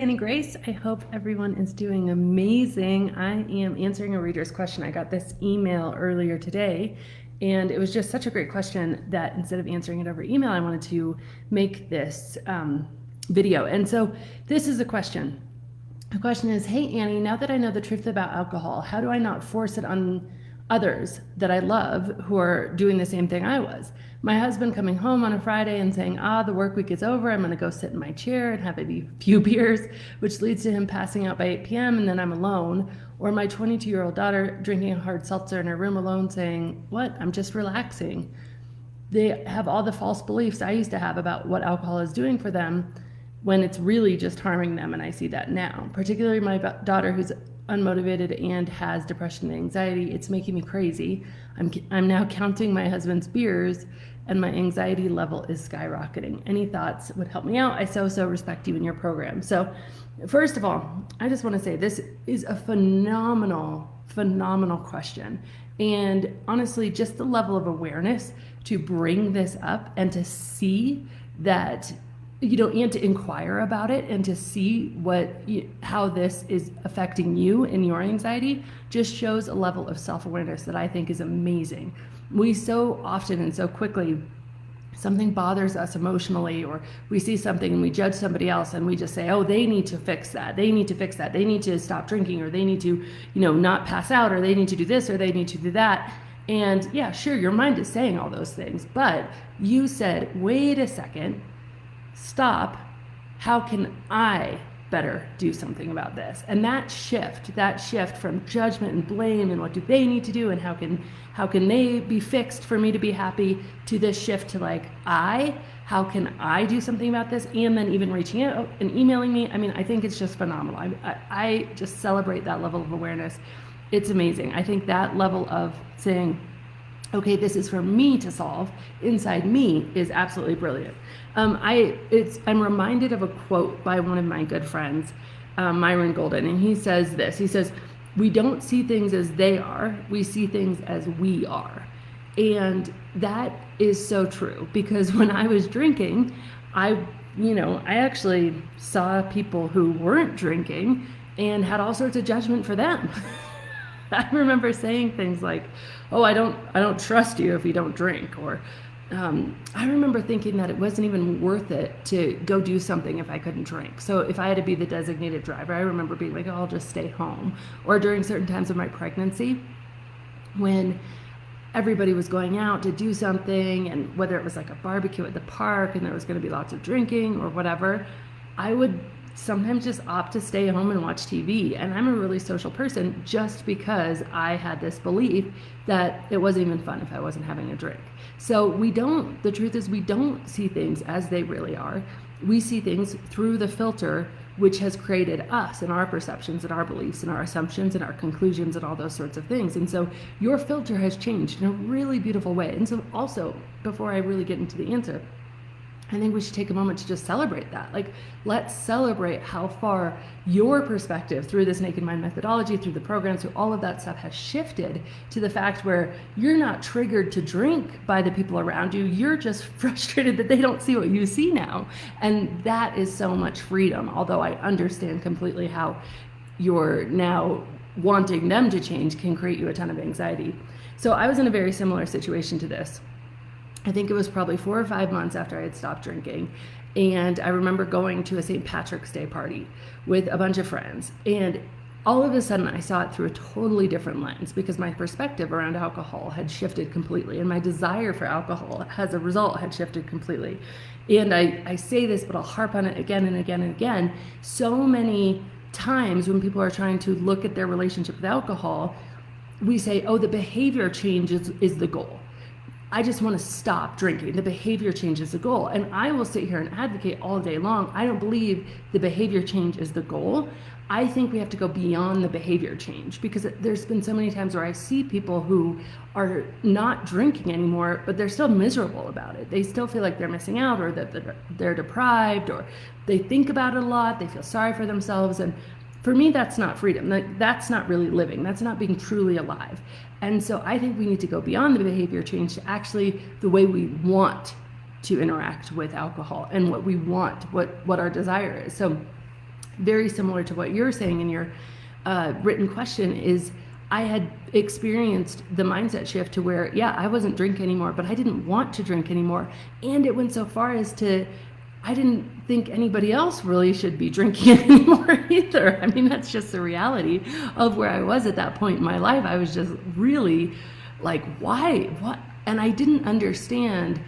Annie Grace, I hope everyone is doing amazing. I am answering a reader's question. I got this email earlier today, and it was just such a great question that instead of answering it over email, I wanted to make this video. And so this is a question. The question is, hey Annie, now that I know the truth about alcohol, how do I not force it on others that I love who are doing the same thing I was? My husband coming home on a Friday and saying, the work week is over, I'm gonna go sit in my chair and have a few beers, which leads to him passing out by 8 p.m. and then I'm alone. Or my 22-year-old daughter drinking a hard seltzer in her room alone saying, what, I'm just relaxing. They have all the false beliefs I used to have about what alcohol is doing for them when it's really just harming them, and I see that now. Particularly my daughter who's unmotivated and has depression and anxiety. It's making me crazy. I'm now counting my husband's beers and my anxiety level is skyrocketing. Any thoughts would help me out. I so respect you and your program. So first of all, I just want to say this is a phenomenal question. And honestly, just the level of awareness to bring this up and to see that, and to inquire about it and to see how this is affecting you and your anxiety just shows a level of self-awareness that I think is amazing. We so often and so quickly, something bothers us emotionally, or we see something and we judge somebody else and we just say, they need to fix that. They need to fix that. They need to stop drinking, or they need to, not pass out, or they need to do this, or they need to do that. And yeah, sure, your mind is saying all those things, but you said, wait a second, stop, how can I better do something about this? And that shift from judgment and blame and what do they need to do and how can they be fixed for me to be happy, to this shift to how can I do something about this? And then even reaching out and emailing me. I mean, I think it's just phenomenal. I just celebrate that level of awareness. It's amazing. I think that level of saying, okay, this is for me to solve inside me is absolutely brilliant. I'm reminded of a quote by one of my good friends, Myron Golden, and he says this. He says, we don't see things as they are, we see things as we are. And that is so true, because when I was drinking, I actually saw people who weren't drinking and had all sorts of judgment for them. I remember saying things like, I don't trust you if you don't drink, or I remember thinking that it wasn't even worth it to go do something if I couldn't drink. So if I had to be the designated driver, I remember being like, I'll just stay home. Or during certain times of my pregnancy, when everybody was going out to do something, and whether it was like a barbecue at the park and there was going to be lots of drinking or whatever, I would sometimes just opt to stay home and watch TV. And I'm a really social person just because I had this belief that it wasn't even fun if I wasn't having a drink. So the truth is we don't see things as they really are. We see things through the filter which has created us and our perceptions and our beliefs and our assumptions and our conclusions and all those sorts of things. And so your filter has changed in a really beautiful way. And so also, before I really get into the answer, I think we should take a moment to just celebrate that. Let's celebrate how far your perspective through this Naked Mind methodology, through the programs, through all of that stuff has shifted to the fact where you're not triggered to drink by the people around you. You're just frustrated that they don't see what you see now. And that is so much freedom, although I understand completely how you're now wanting them to change can create you a ton of anxiety. So I was in a very similar situation to this. I think it was probably 4 or 5 months after I had stopped drinking. And I remember going to a St. Patrick's Day party with a bunch of friends. And all of a sudden I saw it through a totally different lens, because my perspective around alcohol had shifted completely. And my desire for alcohol as a result had shifted completely. And I say this, but I'll harp on it again and again and again. So many times when people are trying to look at their relationship with alcohol, we say, the behavior change is the goal. I just want to stop drinking. The behavior change is the goal. And I will sit here and advocate all day long. I don't believe the behavior change is the goal. I think we have to go beyond the behavior change, because there's been so many times where I see people who are not drinking anymore, but they're still miserable about it. They still feel like they're missing out, or that they're deprived, or they think about it a lot. They feel sorry for themselves. And for me, that's not freedom. That's not really living. That's not being truly alive. And so I think we need to go beyond the behavior change to actually the way we want to interact with alcohol and what we want, what our desire is. So very similar to what you're saying in your written question, is I had experienced the mindset shift to where, yeah, I wasn't drinking anymore, but I didn't want to drink anymore. And it went so far as to, I didn't think anybody else really should be drinking anymore either. I mean, that's just the reality of where I was at that point in my life. I was just really like, why? What? And I didn't understand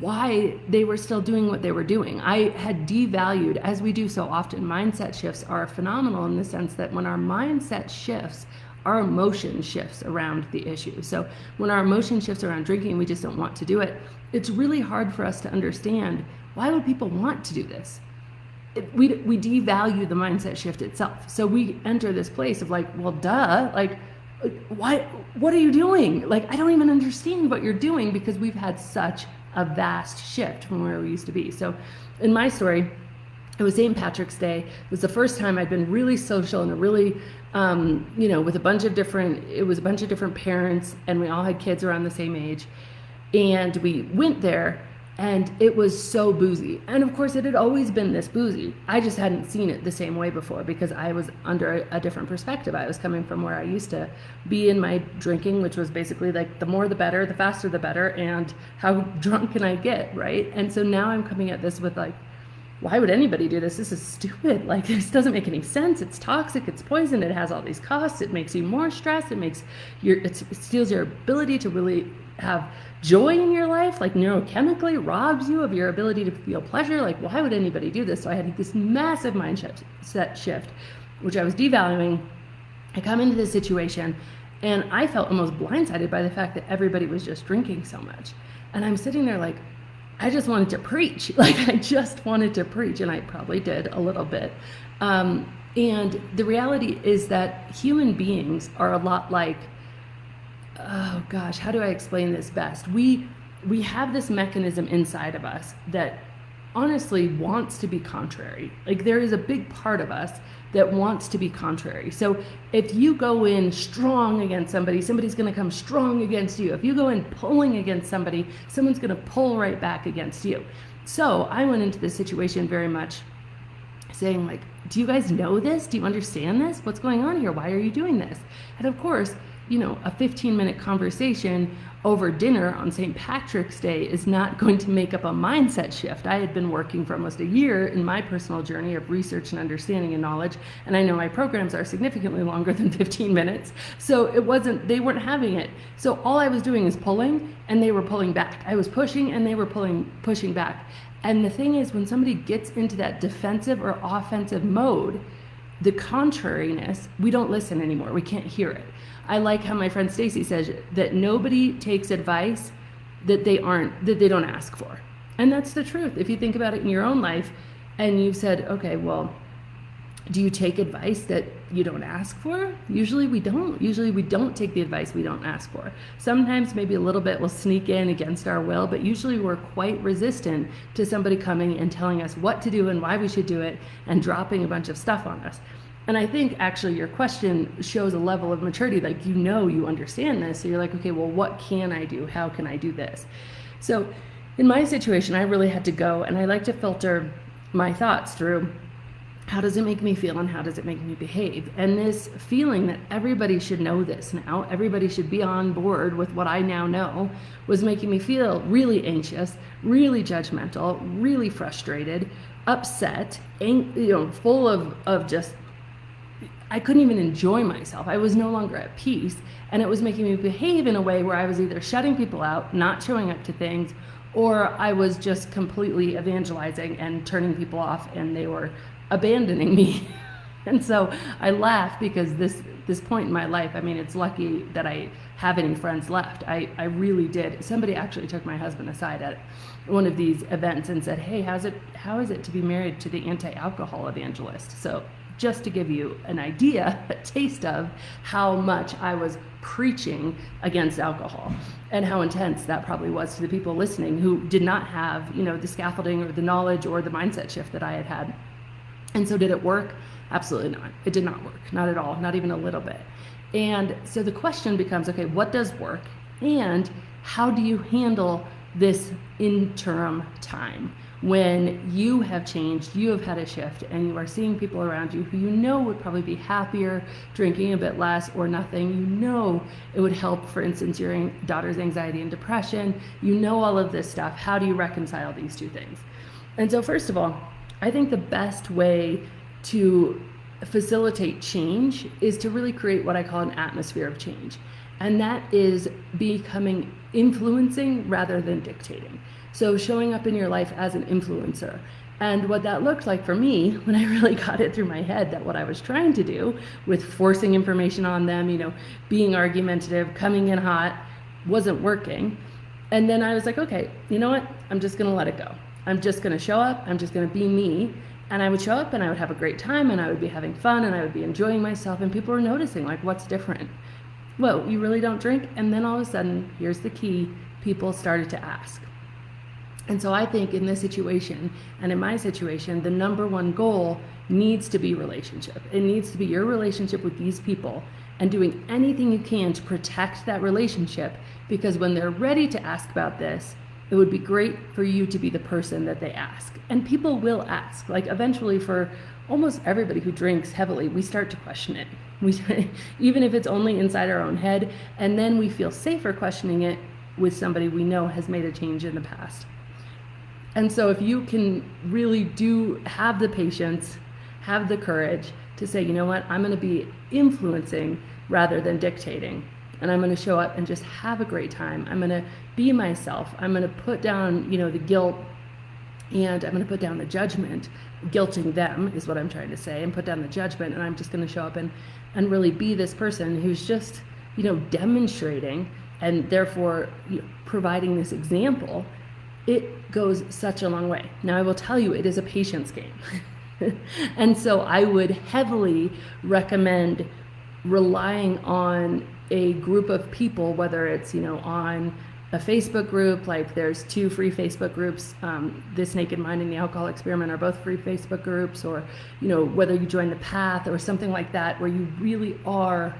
why they were still doing what they were doing. I had devalued, as we do so often. Mindset shifts are phenomenal in the sense that when our mindset shifts, our emotion shifts around the issue. So when our emotion shifts around drinking, we just don't want to do it. It's really hard for us to understand, why would people want to do this? We devalue the mindset shift itself. So we enter this place of like, well, duh, like, why? What are you doing? Like, I don't even understand what you're doing, because we've had such a vast shift from where we used to be. So in my story, it was St. Patrick's Day. It was the first time I'd been really social and a really, with a bunch of different parents, and we all had kids around the same age. And we went there, and it was so boozy. And of course, it had always been this boozy. I just hadn't seen it the same way before, because I was under a different perspective. I was coming from where I used to be in my drinking, which was basically like, the more the better, the faster the better, and how drunk can I get, right? And so now I'm coming at this with like, why would anybody do this? This is stupid. Like, this doesn't make any sense. It's toxic. It's poison. It has all these costs. It makes you more stressed. It steals your ability to really have joy in your life, like neurochemically robs you of your ability to feel pleasure. Like, why would anybody do this? So I had this massive mindset shift, which I was devaluing. I come into this situation, and I felt almost blindsided by the fact that everybody was just drinking so much. And I'm sitting there like, I just wanted to preach. Like, I just wanted to preach, and I probably did a little bit. And the reality is that human beings are a lot like, oh gosh, how do I explain this best? We have this mechanism inside of us that honestly wants to be contrary. Like, there is a big part of us that wants to be contrary. So if you go in strong against somebody, somebody's going to come strong against you. If you go in pulling against somebody, someone's going to pull right back against you. So I went into this situation very much saying like, do you guys know this? Do you understand this? What's going on here? Why are you doing this? And of course, a 15-minute conversation over dinner on St. Patrick's Day is not going to make up a mindset shift. I had been working for almost a year in my personal journey of research and understanding and knowledge, and I know my programs are significantly longer than 15 minutes, so they weren't having it. So all I was doing is pulling, and they were pulling back. I was pushing, and they were pushing back. And the thing is, when somebody gets into that defensive or offensive mode, the contrariness, we don't listen anymore. We can't hear it. I like how my friend Stacy says that nobody takes advice that they don't ask for. And that's the truth. If you think about it in your own life, and you've said, okay, well, do you take advice that you don't ask for? Usually we don't. Usually we don't take the advice we don't ask for. Sometimes maybe a little bit will sneak in against our will, but usually we're quite resistant to somebody coming and telling us what to do and why we should do it and dropping a bunch of stuff on us. And I think actually your question shows a level of maturity, like you understand this, so you're like, okay, well, what can I do? How can I do this? So in my situation, I really had to go, and I like to filter my thoughts through, how does it make me feel and how does it make me behave? And this feeling that everybody should know this now, everybody should be on board with what I now know, was making me feel really anxious, really judgmental, really frustrated, upset, full of just, I couldn't even enjoy myself. I was no longer at peace, and it was making me behave in a way where I was either shutting people out, not showing up to things, or I was just completely evangelizing and turning people off, and they were abandoning me. And so I laugh because this point in my life, I mean, it's lucky that I have any friends left. I really did. Somebody actually took my husband aside at one of these events and said, hey, how is it to be married to the anti-alcohol evangelist? So just to give you an idea, a taste of how much I was preaching against alcohol and how intense that probably was to the people listening who did not have, the scaffolding or the knowledge or the mindset shift that I had had. And so did it work? Absolutely not. It did not work. Not at all. Not even a little bit. And so the question becomes, okay, what does work? And how do you handle this interim time? when you have changed, you have had a shift, and you are seeing people around you who you know would probably be happier drinking a bit less or nothing. You know it would help, for instance, your daughter's anxiety and depression. You know all of this stuff. How do you reconcile these two things? And so first of all, I think the best way to facilitate change is to really create what I call an atmosphere of change. And that is becoming influencing rather than dictating. So showing up in your life as an influencer. And what that looked like for me when I really got it through my head that what I was trying to do with forcing information on them, being argumentative, coming in hot, wasn't working. And then I was like, okay, you know what? I'm just going to let it go. I'm just going to show up. I'm just going to be me. And I would show up and I would have a great time and I would be having fun and I would be enjoying myself, and people were noticing, like, what's different? Whoa, you really don't drink? And then all of a sudden, here's the key, people started to ask. And so I think in this situation and in my situation, the number one goal needs to be relationship. It needs to be your relationship with these people and doing anything you can to protect that relationship, because when they're ready to ask about this, it would be great for you to be the person that they ask. And people will ask. Like, eventually, for almost everybody who drinks heavily, we start to question it. Even if it's only inside our own head, and then we feel safer questioning it with somebody we know has made a change in the past. And so if you can really have the patience, have the courage to say, you know what, I'm going to be influencing rather than dictating. And I'm going to show up and just have a great time. I'm going to be myself. I'm going to put down, the guilt, and I'm going to put down the judgment. Guilting them is what I'm trying to say, and put down the judgment. And I'm just going to show up and really be this person who's just, demonstrating and therefore providing this example. It goes such a long way. Now, I will tell you, it is a patience game. And so I would heavily recommend relying on a group of people, whether it's, on a Facebook group, like there's 2 free Facebook groups, This Naked Mind and the Alcohol Experiment are both free Facebook groups, or, whether you join the Path or something like that, where you really are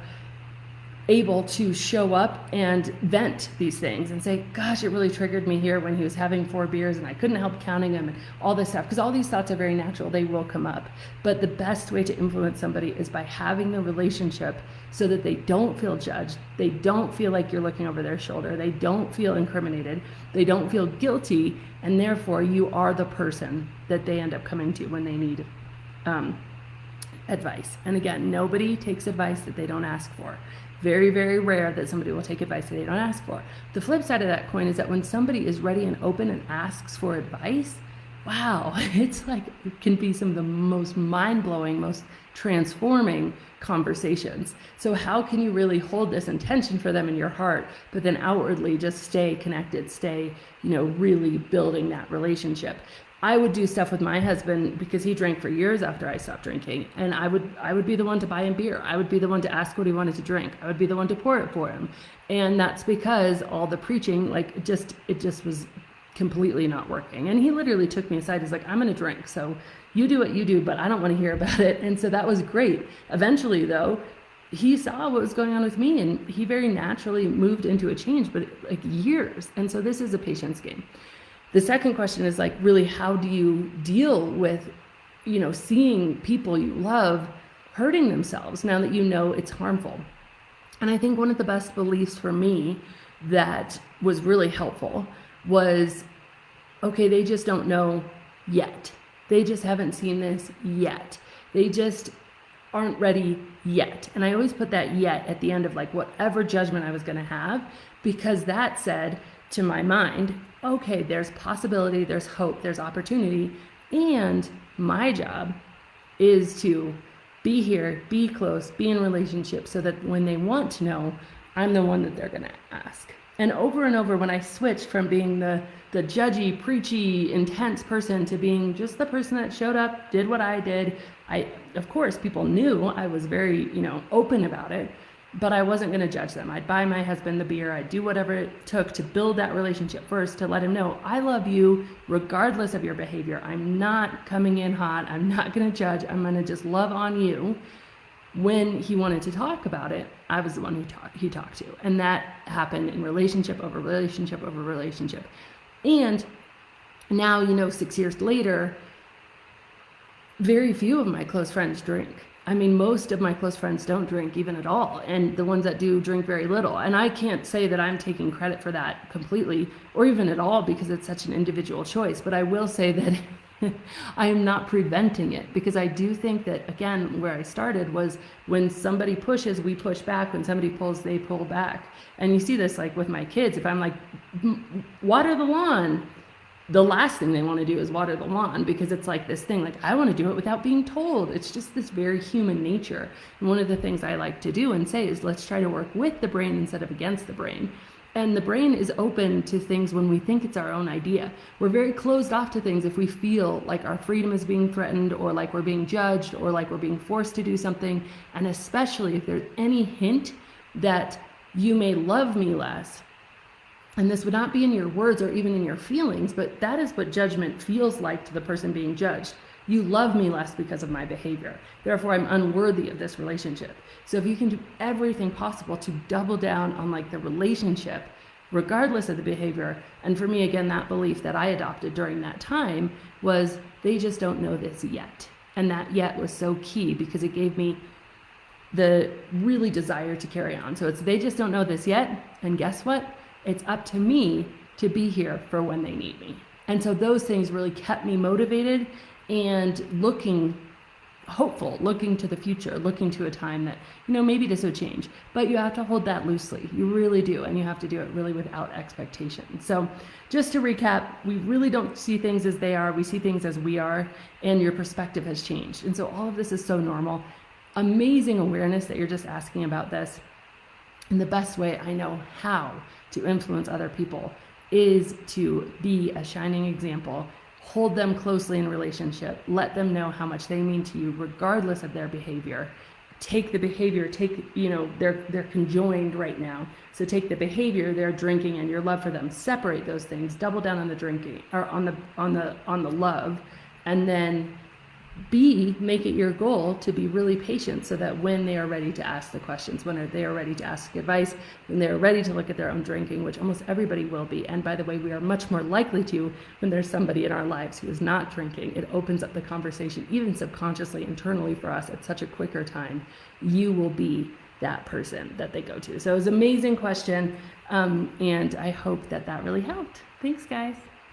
able to show up and vent these things and say, gosh, it really triggered me here when he was having 4 beers and I couldn't help counting them, and all this stuff, because all these thoughts are very natural. They will come up. But the best way to influence somebody is by having the relationship so that they don't feel judged. They don't feel like you're looking over their shoulder. They don't feel incriminated. They don't feel guilty. And therefore, you are the person that they end up coming to when they need advice. And again, nobody takes advice that they don't ask for. Very, very rare that somebody will take advice that they don't ask for. The flip side of that coin is that when somebody is ready and open and asks for advice, wow, it's like, it can be some of the most mind-blowing, most transforming conversations. So how can you really hold this intention for them in your heart, but then outwardly just stay connected, stay, really building that relationship? I would do stuff with my husband because he drank for years after I stopped drinking, and I would be the one to buy him beer. I would be the one to ask what he wanted to drink. I would be the one to pour it for him. And that's because all the preaching, it just was completely not working. And he literally took me aside. He's like, I'm going to drink, so you do what you do, but I don't want to hear about it. And so that was great. Eventually, though, he saw what was going on with me, and he very naturally moved into a change, but years. And so this is a patience game. The second question is really, how do you deal with, seeing people you love hurting themselves now that it's harmful? And I think one of the best beliefs for me that was really helpful was, okay, they just don't know yet. They just haven't seen this yet. They just aren't ready yet. And I always put that yet at the end of whatever judgment I was going to have, because that said to my mind, okay, there's possibility, there's hope, there's opportunity, and my job is to be here, be close, be in relationship, so that when they want to know, I'm the one that they're going to ask. And over, when I switched from being the judgy, preachy, intense person to being just the person that showed up, did what I did, of course, people knew I was very, open about it, but I wasn't going to judge them. I'd buy my husband the beer. I'd do whatever it took to build that relationship first, to let him know I love you regardless of your behavior. I'm not coming in hot. I'm not going to judge. I'm going to just love on you. When he wanted to talk about it, I was the one he talked to. And that happened in relationship over relationship over relationship. And Now, 6 years later, very few of my close friends drink. I mean, most of my close friends don't drink even at all. And the ones that do drink very little. And I can't say that I'm taking credit for that completely or even at all because it's such an individual choice. But I will say that I am not preventing it, because I do think that, again, where I started was when somebody pushes, we push back. When somebody pulls, they pull back. And you see this like with my kids. If I'm like, water the lawn, the last thing they want to do is water the lawn, because it's like this thing, like I want to do it without being told. It's just this very human nature. And one of the things I like to do and say is, let's try to work with the brain instead of against the brain. And the brain is open to things when we think it's our own idea. We're very closed off to things if we feel like our freedom is being threatened, or like we're being judged, or like we're being forced to do something. And especially if there's any hint that you may love me less. And this would not be in your words or even in your feelings, but that is what judgment feels like to the person being judged. You love me less because of my behavior. Therefore, I'm unworthy of this relationship. So if you can do everything possible to double down on like the relationship, regardless of the behavior. And for me, again, that belief that I adopted during that time was, they just don't know this yet. And that yet was so key, because it gave me the really desire to carry on. So it's, they just don't know this yet. And guess what? It's up to me to be here for when they need me. And so those things really kept me motivated and looking hopeful, looking to the future, looking to a time that, maybe this would change. But you have to hold that loosely. You really do. And you have to do it really without expectation. So just to recap, we really don't see things as they are. We see things as we are, and your perspective has changed. And so all of this is so normal. Amazing awareness that you're just asking about this. And the best way I know how to influence other people is to be a shining example. Hold them closely in relationship. Let them know how much they mean to you, regardless of their behavior. Take the behavior, they're conjoined right now. So take the behavior, their drinking, and your love for them. Separate those things. Double down on the drinking, or on the love, and then make it your goal to be really patient, so that when they are ready to ask the questions, when they are ready to ask advice, when they're ready to look at their own drinking, which almost everybody will be. And by the way, we are much more likely to when there's somebody in our lives who is not drinking. It opens up the conversation, even subconsciously, internally for us, at such a quicker time. You will be that person that they go to. So it was an amazing question. And I hope that really helped. Thanks, guys.